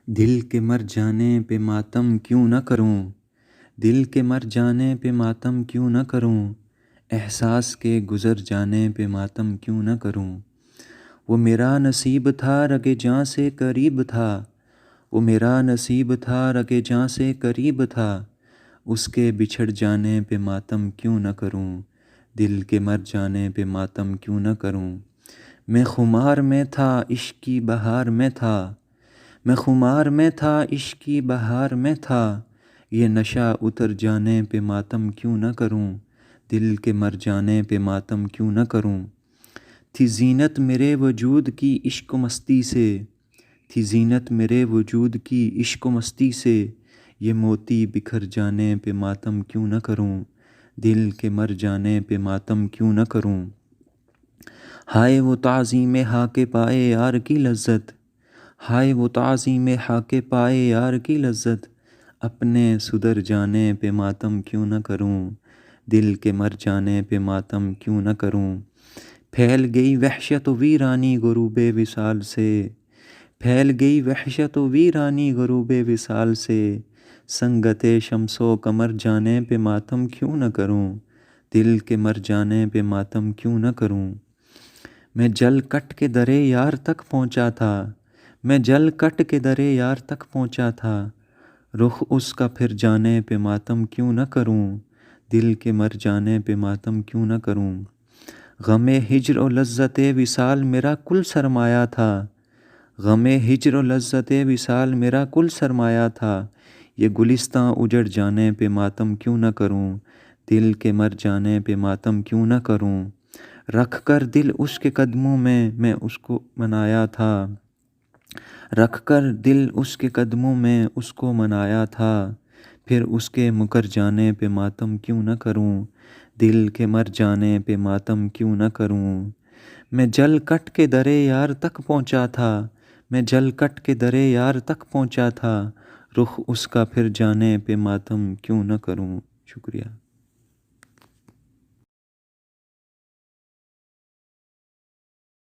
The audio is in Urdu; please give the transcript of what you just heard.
دل کے مر جانے پہ ماتم کیوں نہ کروں، دل کے مر جانے پہ ماتم کیوں نہ کروں، احساس کے گزر جانے پہ ماتم کیوں نہ کروں۔ وہ میرا نصیب تھا رگے جاں سے قریب تھا، وہ میرا نصیب تھا رگے جاں سے قریب تھا، اس کے بچھڑ جانے پہ ماتم کیوں نہ کروں، دل کے مر جانے پہ ماتم کیوں نہ کروں۔ میں خمار میں تھا عشق کی بہار میں تھا، میں خمار میں تھا عشق کی بہار میں تھا، یہ نشہ اتر جانے پہ ماتم کیوں نہ کروں، دل کے مر جانے پہ ماتم کیوں نہ کروں۔ تھی زینت میرے وجود کی عشق و مستی سے، تھی زینت میرے وجود کی عشق و مستی سے، یہ موتی بکھر جانے پہ ماتم کیوں نہ کروں، دل کے مر جانے پہ ماتم کیوں نہ کروں۔ ہائے وہ تعظیم حق پائے یار کی لذت، ہائے وہ تعظیم حق پائے یار کی لذت، اپنے سدھر جانے پہ ماتم کیوں نہ کروں، دل کے مر جانے پہ ماتم کیوں نہ کروں۔ پھیل گئی وحشت و ویرانی غروب وصال سے، پھیل گئی وحشت و ویرانی غروب وصال سے، سنگت شمس و قمر جانے پہ ماتم کیوں نہ کروں، دل کے مر جانے پہ ماتم کیوں نہ کروں۔ میں جل کٹ کے درے یار تک پہنچا تھا، میں جل کٹ کے درے یار تک پہنچا تھا، رخ اس کا پھر جانے پہ ماتم کیوں نہ کروں، دل کے مر جانے پہ ماتم کیوں نہ کروں۔ غم ہجر و لذت وصال میرا کل سرمایہ تھا، غم ہجر و لذت وصال میرا کل سرمایہ تھا، یہ گلستاں اجڑ جانے پہ ماتم کیوں نہ کروں، دل کے مر جانے پہ ماتم کیوں نہ کروں۔ رکھ کر دل اس کے قدموں میں اس کو منایا تھا، رکھ کر دل اس کے قدموں میں اس کو منایا تھا، پھر اس کے مکر جانے پہ ماتم کیوں نہ کروں، دل کے مر جانے پہ ماتم کیوں نہ کروں۔ میں جل کٹ کے درے یار تک پہنچا تھا، میں جل کٹ کے درے یار تک پہنچا تھا، رخ اس کا پھر جانے پہ ماتم کیوں نہ کروں۔ شکریہ۔